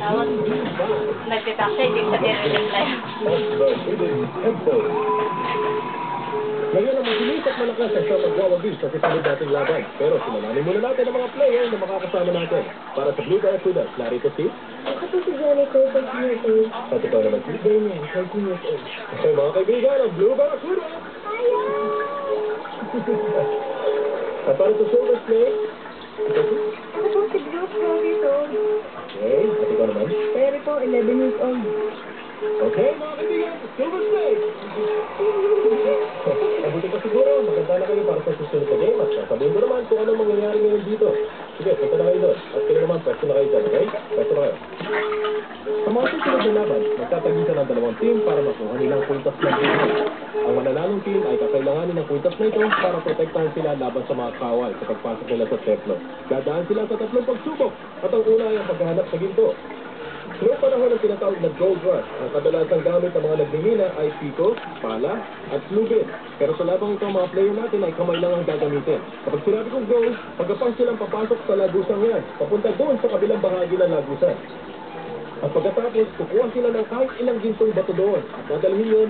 Tawag. Nagtitak siya, hindi sa nire-reply. Ngayon ang mabilis at malakas ang siyang magwawagi sa susunod nating laban. Pero sinalanin muna natin ang mga player na makakasama natin. Para sa Blue Barracuda, narito si... Ako po si Johnny, 13 years old. At ikaw naman si... Daniel, 13 years old. Okay, mga kaibigan, ang Blue Barracuda! At para sa Silver Snake, ito si... Ako po si Brooke, 12 years old. Okay, at ikaw naman? Terry po, 11 years old. Okay, mga kaibigan, Silver Snake! Mabuti pa siguro, maganda na kayo para sa susunod na game at sasabihin mo naman kung anong mangyayari ngayon dito. Sige, punta na kayo doon. At kayo naman, pwesto na kayo dyan, okay? Pwesto na kayo. Sa mga susunod na laban, magtatagisan ng dalawang team para makuha nilang kwintas ng game. Ang mananalong team ay kakailanganin ng kwintas na ito para protektahan sila laban sa mga kawal sa pagpasok nila sa templo. Dadaan sila sa tatlong pagsubok at ang una ay ang paghahanap sa ginto. Noong panahon ng tinatawag na gold rush, ang kadalasang gamit ng mga nagmimina ay piko, pala, at lubid. Pero sa labang ito, mga player natin ay kamay lang ang gagamitin. Kapag sinabi kong go, pagkapang silang papasok sa lagusang yan, papunta doon sa kabilang bahagi ng lagusan. At pagkatapos, kukuha sila ng kahit ilang gintong bato doon at dadalhin yun